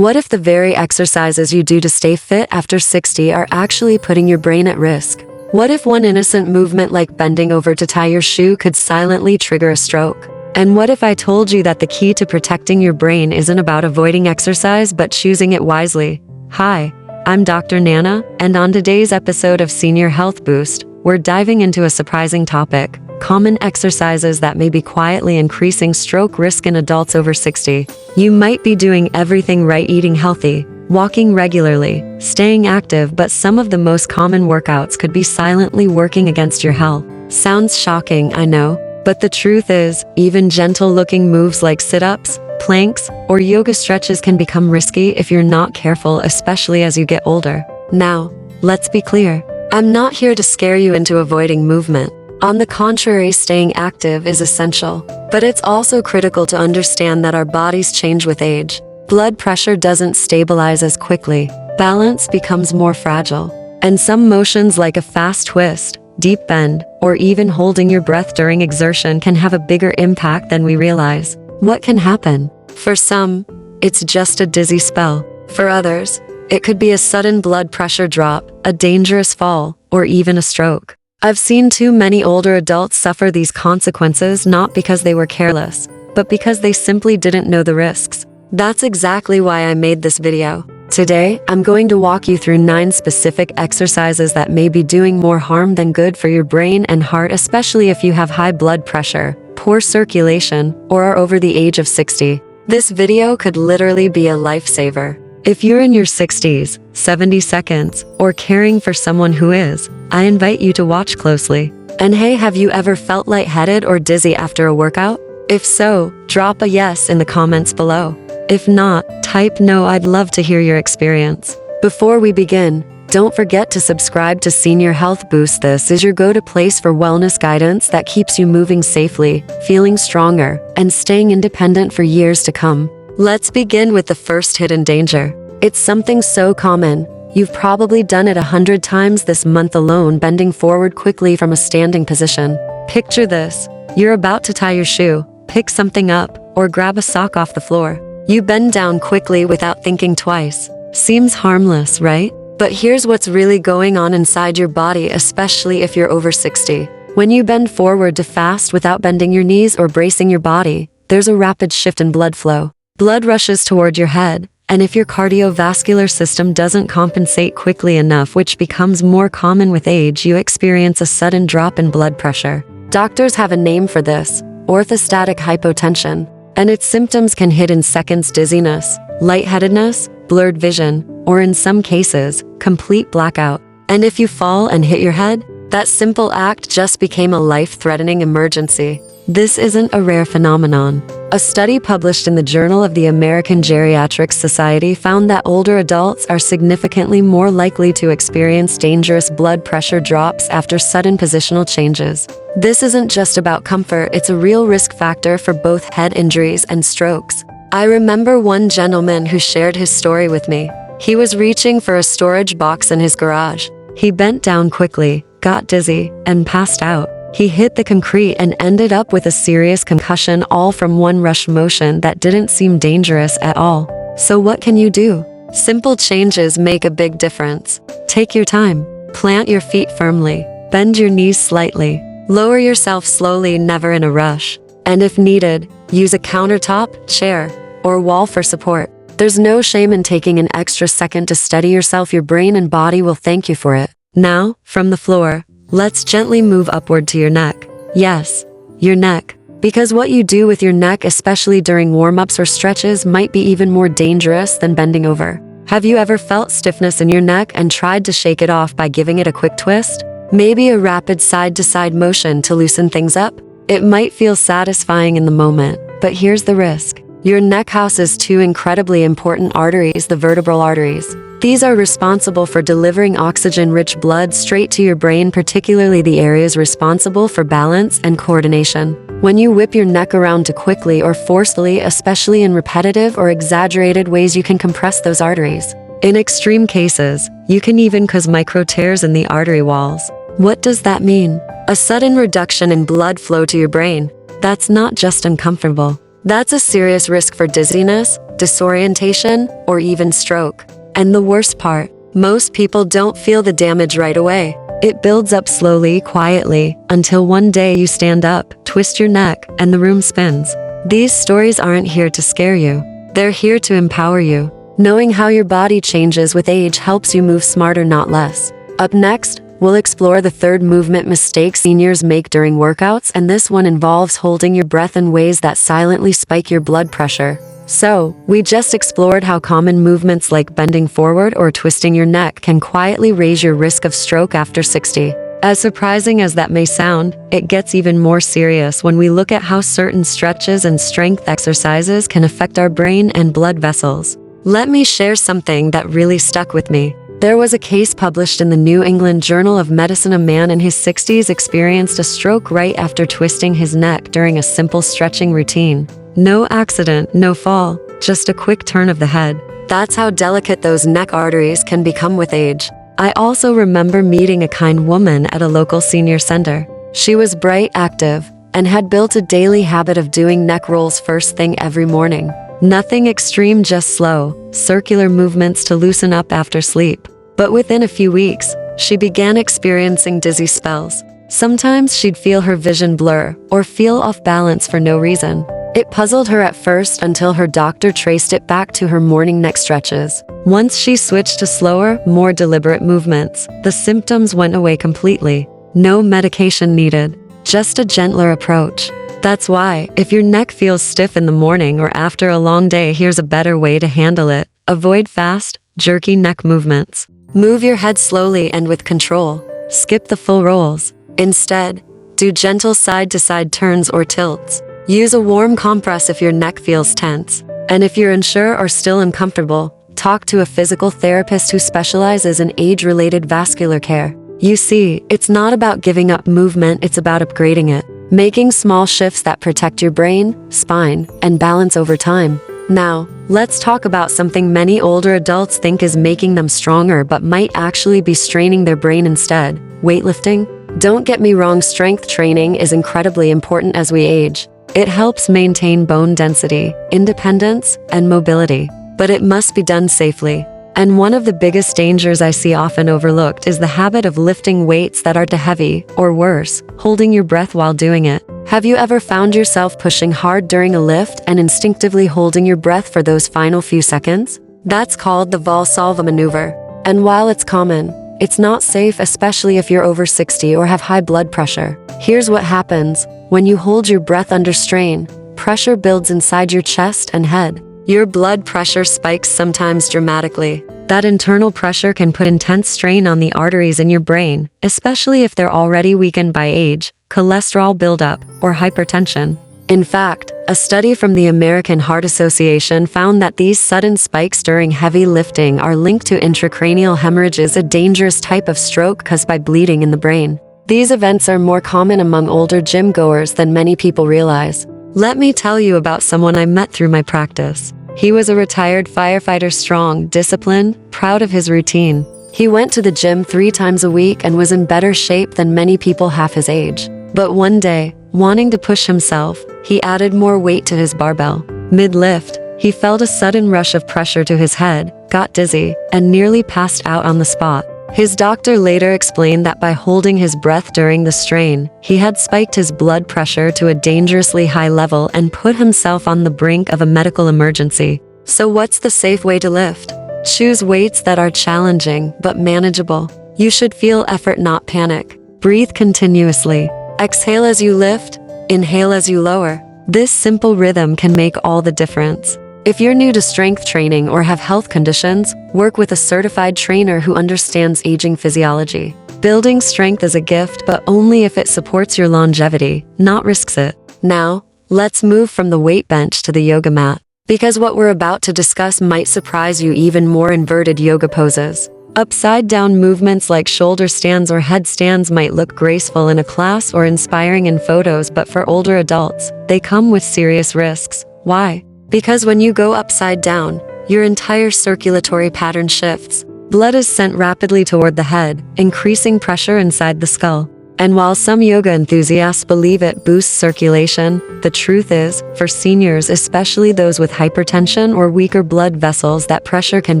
What if the very exercises you do to stay fit after 60 are actually putting your brain at risk? What if one innocent movement like bending over to tie your shoe could silently trigger a stroke? And what if I told you that the key to protecting your brain isn't about avoiding exercise but choosing it wisely? Hi, I'm Dr. Nana, and on today's episode of Senior Health Boost, we're diving into a surprising topic: common exercises that may be quietly increasing stroke risk in adults over 60. You might be doing everything right, eating healthy, walking regularly, staying active, but some of the most common workouts could be silently working against your health. Sounds shocking, I know, but the truth is, even gentle-looking moves like sit-ups, planks, or yoga stretches can become risky if you're not careful, especially as you get older. Now, let's be clear. I'm not here to scare you into avoiding movement. On the contrary, staying active is essential. But it's also critical to understand that our bodies change with age. Blood pressure doesn't stabilize as quickly. Balance becomes more fragile. And some motions like a fast twist, deep bend, or even holding your breath during exertion can have a bigger impact than we realize. What can happen? For some, it's just a dizzy spell. For others, it could be a sudden blood pressure drop, a dangerous fall, or even a stroke. I've seen too many older adults suffer these consequences not because they were careless, but because they simply didn't know the risks. That's exactly why I made this video. Today, I'm going to walk you through 9 specific exercises that may be doing more harm than good for your brain and heart, especially if you have high blood pressure, poor circulation, or are over the age of 60. This video could literally be a lifesaver. If you're in your 60s, 70 seconds, or caring for someone who is, I invite you to watch closely. And hey, have you ever felt lightheaded or dizzy after a workout? If so, drop a yes in the comments below. If not, type no. I'd love to hear your experience. Before we begin, don't forget to subscribe to Senior Health Boost. This is your go-to place for wellness guidance that keeps you moving safely, feeling stronger, and staying independent for years to come. Let's begin with the first hidden danger. It's something so common. You've probably done it 100 times this month alone, bending forward quickly from a standing position. Picture this. You're about to tie your shoe, pick something up, or grab a sock off the floor. You bend down quickly without thinking twice. Seems harmless, right? But here's what's really going on inside your body, especially if you're over 60. When you bend forward too fast without bending your knees or bracing your body, there's a rapid shift in blood flow. Blood rushes toward your head, and if your cardiovascular system doesn't compensate quickly enough, which becomes more common with age, you experience a sudden drop in blood pressure. Doctors have a name for this: orthostatic hypotension, and its symptoms can hit in seconds: dizziness, lightheadedness, blurred vision, or in some cases, complete blackout. And if you fall and hit your head, that simple act just became a life-threatening emergency. This isn't a rare phenomenon. A study published in the Journal of the American Geriatric Society found that older adults are significantly more likely to experience dangerous blood pressure drops after sudden positional changes. This isn't just about comfort, it's a real risk factor for both head injuries and strokes. I remember one gentleman who shared his story with me. He was reaching for a storage box in his garage. He bent down quickly, got dizzy, and passed out. He hit the concrete and ended up with a serious concussion, all from one rush motion that didn't seem dangerous at all. So what can you do? Simple changes make a big difference. Take your time. Plant your feet firmly. Bend your knees slightly. Lower yourself slowly, never in a rush. And if needed, use a countertop, chair, or wall for support. There's no shame in taking an extra second to steady yourself. Your brain and body will thank you for it. Now, from the floor, let's gently move upward to your neck. Yes, your neck. Because what you do with your neck, especially during warm-ups or stretches, might be even more dangerous than bending over. Have you ever felt stiffness in your neck and tried to shake it off by giving it a quick twist? Maybe a rapid side-to-side motion to loosen things up? It might feel satisfying in the moment, but here's the risk. Your neck houses 2 incredibly important arteries: the vertebral arteries. These are responsible for delivering oxygen-rich blood straight to your brain, particularly the areas responsible for balance and coordination. When you whip your neck around too quickly or forcefully, especially in repetitive or exaggerated ways, you can compress those arteries. In extreme cases, you can even cause micro tears in the artery walls. What does that mean? A sudden reduction in blood flow to your brain. That's not just uncomfortable. That's a serious risk for dizziness, disorientation, or even stroke. And the worst part, most people don't feel the damage right away. It builds up slowly, quietly, until one day you stand up, twist your neck, and the room spins. These stories aren't here to scare you. They're here to empower you. Knowing how your body changes with age helps you move smarter, not less. Up next, we'll explore the third movement mistake seniors make during workouts, and this one involves holding your breath in ways that silently spike your blood pressure. So, we just explored how common movements like bending forward or twisting your neck can quietly raise your risk of stroke after 60. As surprising as that may sound, it gets even more serious when we look at how certain stretches and strength exercises can affect our brain and blood vessels. Let me share something that really stuck with me. There was a case published in the New England Journal of Medicine. A man in his 60s experienced a stroke right after twisting his neck during a simple stretching routine. No accident, no fall, just a quick turn of the head. That's how delicate those neck arteries can become with age. I also remember meeting a kind woman at a local senior center. She was bright, active, and had built a daily habit of doing neck rolls first thing every morning. Nothing extreme, just slow, circular movements to loosen up after sleep. But within a few weeks, she began experiencing dizzy spells. Sometimes she'd feel her vision blur or feel off balance for no reason. It puzzled her at first until her doctor traced it back to her morning neck stretches. Once she switched to slower, more deliberate movements, the symptoms went away completely. No medication needed, just a gentler approach. That's why, if your neck feels stiff in the morning or after a long day, here's a better way to handle it. Avoid fast, jerky neck movements. Move your head slowly and with control. Skip the full rolls. Instead, do gentle side-to-side turns or tilts. Use a warm compress if your neck feels tense. And if you're unsure or still uncomfortable, talk to a physical therapist who specializes in age-related vascular care. You see, it's not about giving up movement, it's about upgrading it. Making small shifts that protect your brain, spine, and balance over time. Now, let's talk about something many older adults think is making them stronger but might actually be straining their brain instead: weightlifting. Don't get me wrong, strength training is incredibly important as we age. It helps maintain bone density, independence, and mobility, but it must be done safely. And one of the biggest dangers I see often overlooked is the habit of lifting weights that are too heavy, or worse, holding your breath while doing it. Have you ever found yourself pushing hard during a lift and instinctively holding your breath for those final few seconds? That's called the Valsalva maneuver. And while it's common, it's not safe, especially if you're over 60 or have high blood pressure. Here's what happens. When you hold your breath under strain, pressure builds inside your chest and head. Your blood pressure spikes, sometimes dramatically. That internal pressure can put intense strain on the arteries in your brain, especially if they're already weakened by age, cholesterol buildup, or hypertension. In fact, a study from the American Heart Association found that these sudden spikes during heavy lifting are linked to intracranial hemorrhages, a dangerous type of stroke caused by bleeding in the brain. These events are more common among older gym goers than many people realize. Let me tell you about someone I met through my practice. He was a retired firefighter, strong, disciplined, proud of his routine. He went to the gym 3 times a week and was in better shape than many people half his age. But one day, wanting to push himself, he added more weight to his barbell. Mid-lift, he felt a sudden rush of pressure to his head, got dizzy, and nearly passed out on the spot. His doctor later explained that by holding his breath during the strain, he had spiked his blood pressure to a dangerously high level and put himself on the brink of a medical emergency. So what's the safe way to lift? Choose weights that are challenging but manageable. You should feel effort, not panic. Breathe continuously. Exhale as you lift, inhale as you lower. This simple rhythm can make all the difference. If you're new to strength training or have health conditions, work with a certified trainer who understands aging physiology. Building strength is a gift, but only if it supports your longevity, not risks it. Now, let's move from the weight bench to the yoga mat. Because what we're about to discuss might surprise you even more. Inverted yoga poses. Upside-down movements like shoulder stands or headstands might look graceful in a class or inspiring in photos, but for older adults, they come with serious risks. Why? Because when you go upside down, your entire circulatory pattern shifts. Blood is sent rapidly toward the head, increasing pressure inside the skull. And while some yoga enthusiasts believe it boosts circulation, the truth is, for seniors, especially those with hypertension or weaker blood vessels, that pressure can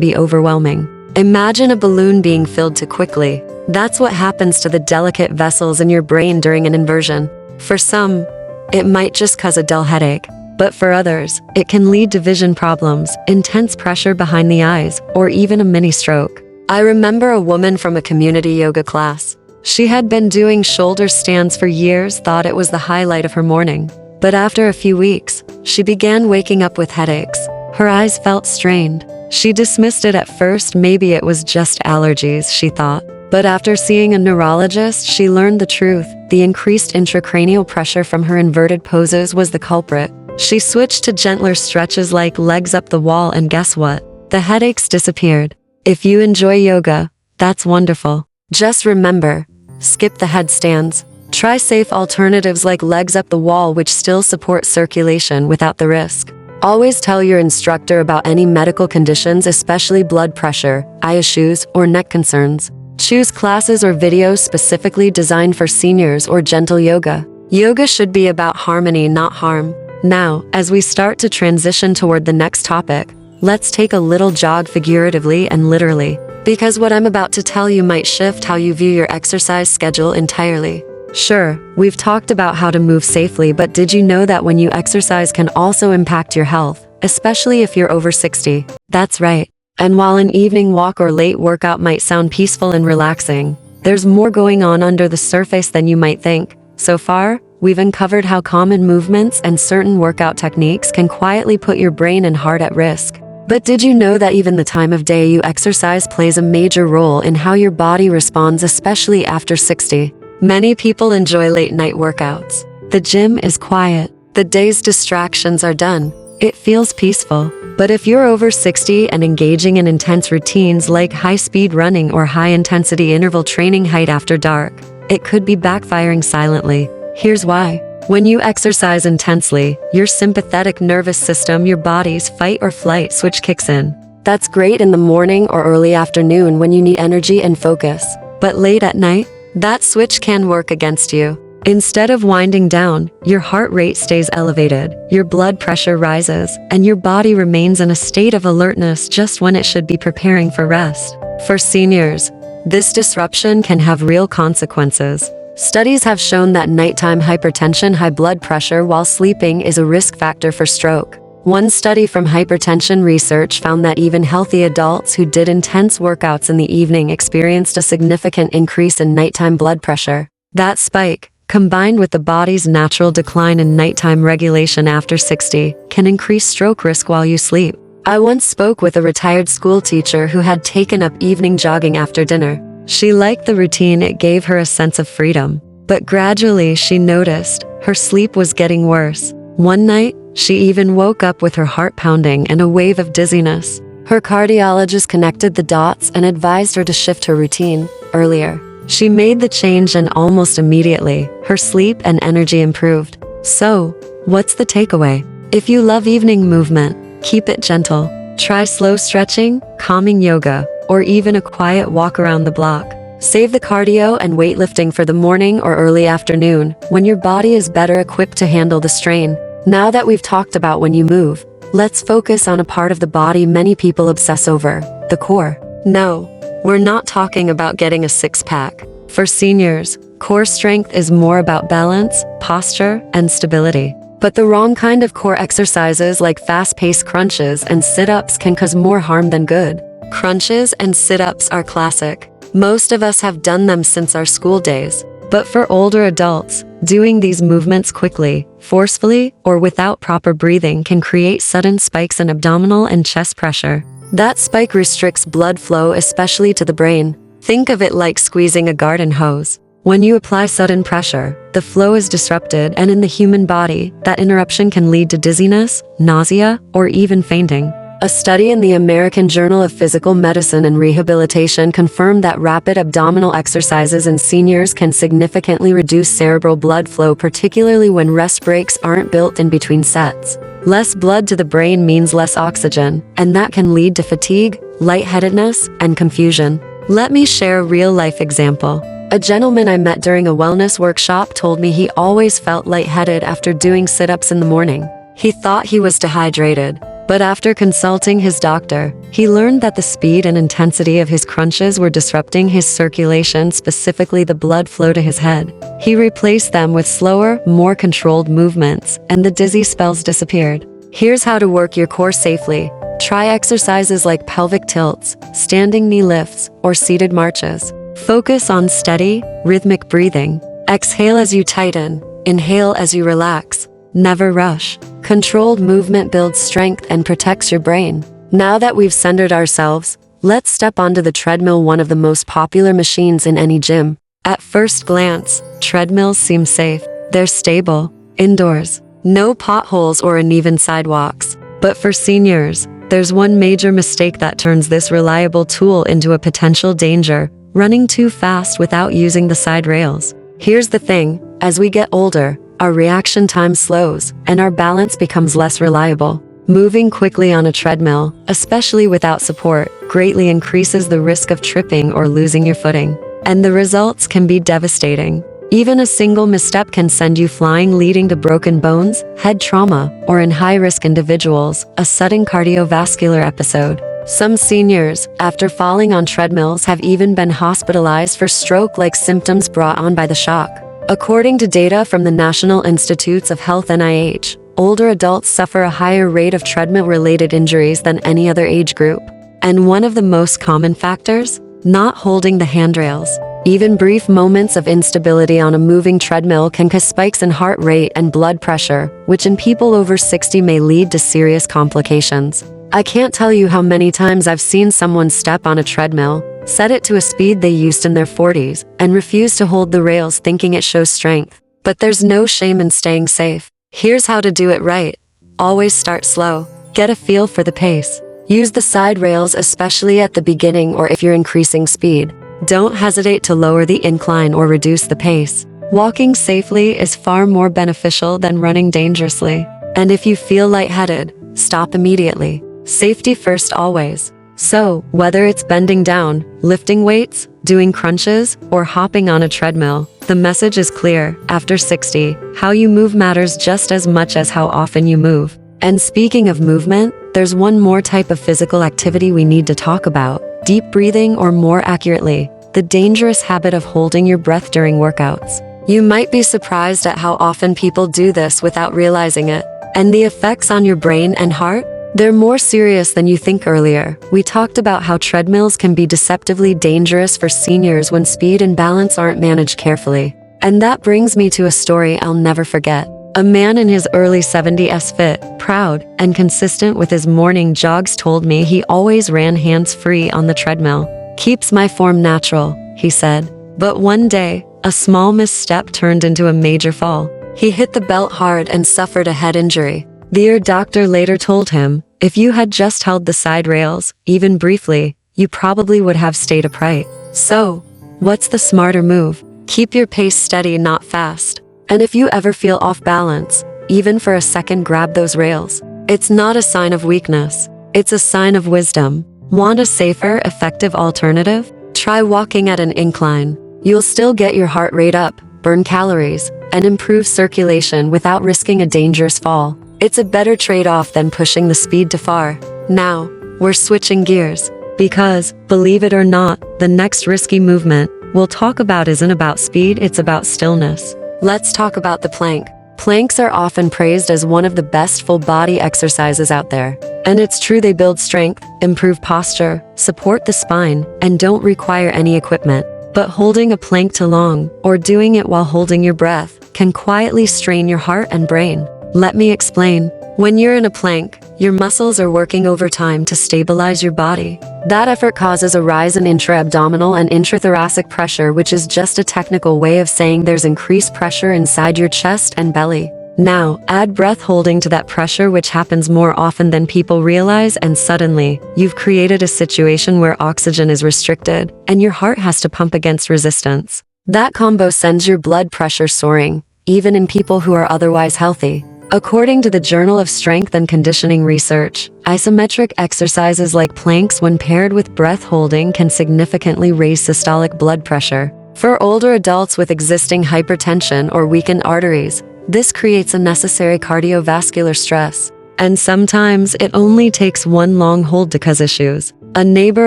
be overwhelming. Imagine a balloon being filled too quickly. That's what happens to the delicate vessels in your brain during an inversion. For some, it might just cause a dull headache. But for others, it can lead to vision problems, intense pressure behind the eyes, or even a mini stroke. I remember a woman from a community yoga class. She had been doing shoulder stands for years, thought it was the highlight of her morning. But after a few weeks, she began waking up with headaches. Her eyes felt strained. She dismissed it at first, maybe it was just allergies, she thought. But after seeing a neurologist, she learned the truth. The increased intracranial pressure from her inverted poses was the culprit. She switched to gentler stretches like legs up the wall, and guess what? The headaches disappeared. If you enjoy yoga, that's wonderful. Just remember, skip the headstands. Try safe alternatives like legs up the wall, which still support circulation without the risk. Always tell your instructor about any medical conditions, especially blood pressure, eye issues, or neck concerns. Choose classes or videos specifically designed for seniors or gentle yoga. Yoga should be about harmony, not harm. Now, as we start to transition toward the next topic, let's take a little jog figuratively and literally, because what I'm about to tell you might shift how you view your exercise schedule entirely. Sure, we've talked about how to move safely, but did you know that when you exercise can also impact your health, especially if you're over 60? That's right. And while an evening walk or late workout might sound peaceful and relaxing, there's more going on under the surface than you might think. So far, we've uncovered how common movements and certain workout techniques can quietly put your brain and heart at risk. But did you know that even the time of day you exercise plays a major role in how your body responds, especially after 60? Many people enjoy late-night workouts. The gym is quiet. The day's distractions are done. It feels peaceful. But if you're over 60 and engaging in intense routines like high-speed running or high-intensity interval training right after dark, it could be backfiring silently. Here's why. When you exercise intensely, your sympathetic nervous system, your body's fight or flight switch, kicks in. That's great in the morning or early afternoon when you need energy and focus. But late at night, that switch can work against you. Instead of winding down, your heart rate stays elevated, your blood pressure rises, and your body remains in a state of alertness just when it should be preparing for rest. For seniors, this disruption can have real consequences. Studies have shown that nighttime hypertension, high blood pressure while sleeping, is a risk factor for stroke. One study from hypertension research found that even healthy adults who did intense workouts in the evening experienced a significant increase in nighttime blood pressure. That spike, combined with the body's natural decline in nighttime regulation after 60, can increase stroke risk while you sleep. I once spoke with a retired school teacher who had taken up evening jogging after dinner. She liked the routine, it gave her a sense of freedom. But gradually she noticed her sleep was getting worse. One night, she even woke up with her heart pounding and a wave of dizziness. Her cardiologist connected the dots and advised her to shift her routine earlier. She made the change and almost immediately, her sleep and energy improved. So, what's the takeaway? If you love evening movement, keep it gentle. Try slow stretching, calming yoga, or even a quiet walk around the block. Save the cardio and weightlifting for the morning or early afternoon, when your body is better equipped to handle the strain. Now that we've talked about when you move, let's focus on a part of the body many people obsess over: the core. No, we're not talking about getting a six-pack. For seniors, core strength is more about balance, posture, and stability. But the wrong kind of core exercises like fast-paced crunches and sit-ups can cause more harm than good. Crunches and sit-ups are classic. Most of us have done them since our school days. But for older adults, doing these movements quickly, forcefully, or without proper breathing can create sudden spikes in abdominal and chest pressure. That spike restricts blood flow, especially to the brain. Think of it like squeezing a garden hose. When you apply sudden pressure, the flow is disrupted, and in the human body, that interruption can lead to dizziness, nausea, or even fainting. A study in the American Journal of Physical Medicine and Rehabilitation confirmed that rapid abdominal exercises in seniors can significantly reduce cerebral blood flow, particularly when rest breaks aren't built in between sets. Less blood to the brain means less oxygen, and that can lead to fatigue, lightheadedness, and confusion. Let me share a real-life example. A gentleman I met during a wellness workshop told me he always felt lightheaded after doing sit-ups in the morning. He thought he was dehydrated, but after consulting his doctor, he learned that the speed and intensity of his crunches were disrupting his circulation, specifically the blood flow to his head. He replaced them with slower, more controlled movements, and the dizzy spells disappeared. Here's how to work your core safely. Try exercises like pelvic tilts, standing knee lifts, or seated marches. Focus on steady, rhythmic breathing. Exhale as you tighten, inhale as you relax. Never rush. Controlled movement builds strength and protects your brain. Now that we've centered ourselves, let's step onto the treadmill, one of the most popular machines in any gym. At first glance, treadmills seem safe. They're stable, indoors, no potholes or uneven sidewalks. But for seniors, there's one major mistake that turns this reliable tool into a potential danger: running too fast without using the side rails. Here's the thing, as we get older, our reaction time slows, and our balance becomes less reliable. Moving quickly on a treadmill, especially without support, greatly increases the risk of tripping or losing your footing. And the results can be devastating. Even a single misstep can send you flying, leading to broken bones, head trauma, or in high-risk individuals, a sudden cardiovascular episode. Some seniors, after falling on treadmills, have even been hospitalized for stroke-like symptoms brought on by the shock. According to data from the National Institutes of Health (NIH), older adults suffer a higher rate of treadmill-related injuries than any other age group. And one of the most common factors? Not holding the handrails. Even brief moments of instability on a moving treadmill can cause spikes in heart rate and blood pressure, which in people over 60 may lead to serious complications. I can't tell you how many times I've seen someone step on a treadmill, set it to a speed they used in their 40s, and refuse to hold the rails thinking it shows strength. But there's no shame in staying safe. Here's how to do it right. Always start slow. Get a feel for the pace. Use the side rails, especially at the beginning or if you're increasing speed. Don't hesitate to lower the incline or reduce the pace. Walking safely is far more beneficial than running dangerously. And if you feel lightheaded, stop immediately. Safety first always. So, whether it's bending down, lifting weights, doing crunches, or hopping on a treadmill, the message is clear. After 60, how you move matters just as much as how often you move. And speaking of movement, there's one more type of physical activity we need to talk about: deep breathing, or more accurately, the dangerous habit of holding your breath during workouts. You might be surprised at how often people do this without realizing it. And the effects on your brain and heart? They're more serious than you think. Earlier, we talked about how treadmills can be deceptively dangerous for seniors when speed and balance aren't managed carefully. And that brings me to a story I'll never forget. A man in his early 70s, fit, proud, and consistent with his morning jogs, told me he always ran hands-free on the treadmill. "Keeps my form natural," he said. But one day, a small misstep turned into a major fall. He hit the belt hard and suffered a head injury. The doctor later told him, if you had just held the side rails, even briefly, you probably would have stayed upright. So, what's the smarter move? Keep your pace steady, not fast. And if you ever feel off balance, even for a second, grab those rails. It's not a sign of weakness. It's a sign of wisdom. Want a safer, effective alternative? Try walking at an incline. You'll still get your heart rate up, burn calories, and improve circulation without risking a dangerous fall. It's a better trade-off than pushing the speed too far. Now, we're switching gears. Because, believe it or not, the next risky movement we'll talk about isn't about speed, it's about stillness. Let's talk about the plank. Planks are often praised as one of the best full-body exercises out there. And it's true, they build strength, improve posture, support the spine, and don't require any equipment. But holding a plank too long, or doing it while holding your breath, can quietly strain your heart and brain. Let me explain. When you're in a plank, your muscles are working overtime to stabilize your body. That effort causes a rise in intra-abdominal and intrathoracic pressure, which is just a technical way of saying there's increased pressure inside your chest and belly. Now, add breath holding to that pressure, which happens more often than people realize, and suddenly, you've created a situation where oxygen is restricted, and your heart has to pump against resistance. That combo sends your blood pressure soaring, even in people who are otherwise healthy. According to the Journal of Strength and Conditioning Research, isometric exercises like planks, when paired with breath holding, can significantly raise systolic blood pressure. For older adults with existing hypertension or weakened arteries, this creates unnecessary cardiovascular stress. And sometimes it only takes one long hold to cause issues. A neighbor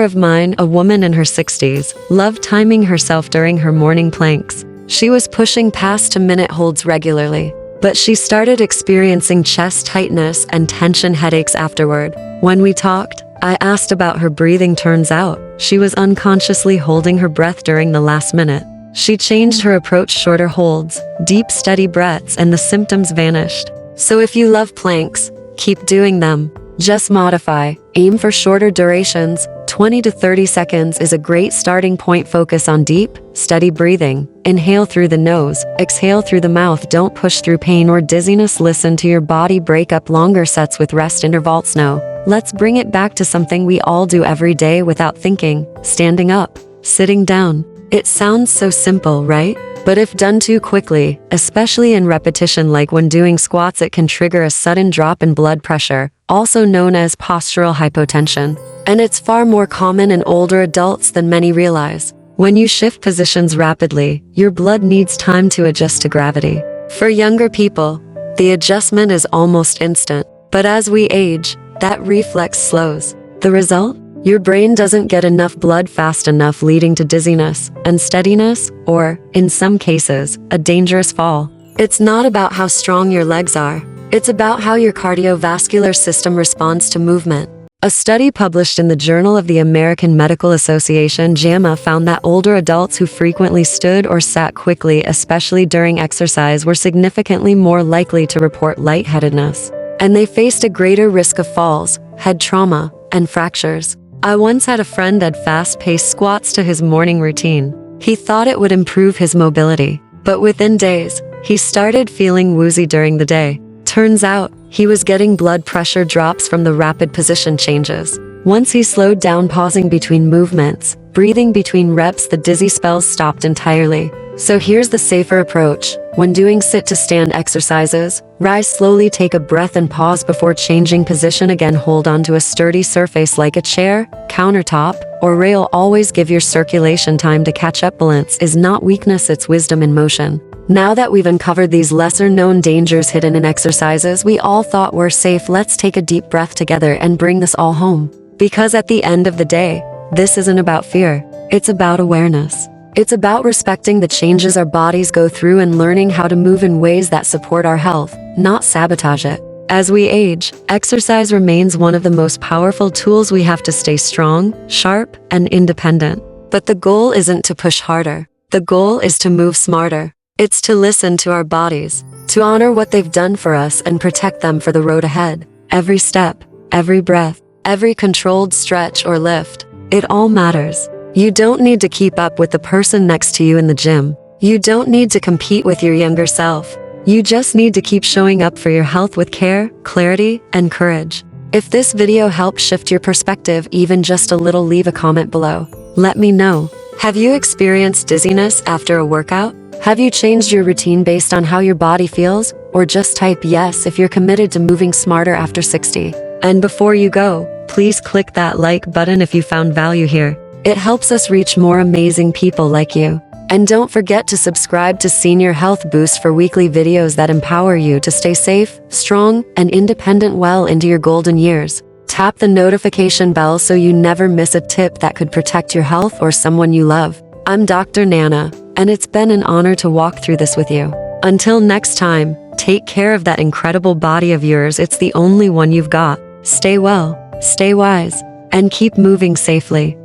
of mine, a woman in her 60s, loved timing herself during her morning planks. She was pushing past 2-minute holds regularly, but she started experiencing chest tightness and tension headaches afterward. When we talked, I asked about her breathing. Turns out, she was unconsciously holding her breath during the last minute. She changed her approach: shorter holds, deep steady breaths, and the symptoms vanished. So if you love planks, keep doing them. Just modify. Aim for shorter durations. 20 to 30 seconds is a great starting point. Focus on deep, steady breathing. Inhale through the nose, exhale through the mouth. Don't push through pain or dizziness. Listen to your body. Break up longer sets with rest intervals. Now, let's bring it back to something we all do every day without thinking: standing up, sitting down. It sounds so simple, right? But if done too quickly, especially in repetition like when doing squats, it can trigger a sudden drop in blood pressure, also known as postural hypotension. And it's far more common in older adults than many realize. When you shift positions rapidly, your blood needs time to adjust to gravity. For younger people, the adjustment is almost instant. But as we age, that reflex slows. The result? Your brain doesn't get enough blood fast enough, leading to dizziness, unsteadiness, or, in some cases, a dangerous fall. It's not about how strong your legs are. It's about how your cardiovascular system responds to movement. A study published in the Journal of the American Medical Association (JAMA) found that older adults who frequently stood or sat quickly, especially during exercise, were significantly more likely to report lightheadedness. And they faced a greater risk of falls, head trauma, and fractures. I once had a friend add fast-paced squats to his morning routine. He thought it would improve his mobility, but within days, he started feeling woozy during the day. Turns out, he was getting blood pressure drops from the rapid position changes. Once he slowed down, pausing between movements, breathing between reps, the dizzy spells stopped entirely. So here's the safer approach. When doing sit-to-stand exercises, rise slowly, take a breath, and pause before changing position again. Hold onto a sturdy surface like a chair, countertop, or rail. Always give your circulation time to catch up. Balance is not weakness, it's wisdom in motion. Now that we've uncovered these lesser-known dangers hidden in exercises we all thought were safe, let's take a deep breath together and bring this all home. Because at the end of the day, this isn't about fear. It's about awareness. It's about respecting the changes our bodies go through and learning how to move in ways that support our health, not sabotage it. As we age, exercise remains one of the most powerful tools we have to stay strong, sharp, and independent. But the goal isn't to push harder. The goal is to move smarter. It's to listen to our bodies, to honor what they've done for us and protect them for the road ahead. Every step, every breath, every controlled stretch or lift, it all matters. You don't need to keep up with the person next to you in the gym. You don't need to compete with your younger self. You just need to keep showing up for your health with care, clarity, and courage. If this video helped shift your perspective even just a little, leave a comment below. Let me know. Have you experienced dizziness after a workout? Have you changed your routine based on how your body feels? Or just type yes if you're committed to moving smarter after 60. And before you go, please click that like button if you found value here. It helps us reach more amazing people like you. And don't forget to subscribe to Senior Health Boost for weekly videos that empower you to stay safe, strong, and independent well into your golden years. Tap the notification bell so you never miss a tip that could protect your health or someone you love. I'm Dr. Nana, and it's been an honor to walk through this with you. Until next time, take care of that incredible body of yours. It's the only one you've got. Stay well, stay wise, and keep moving safely.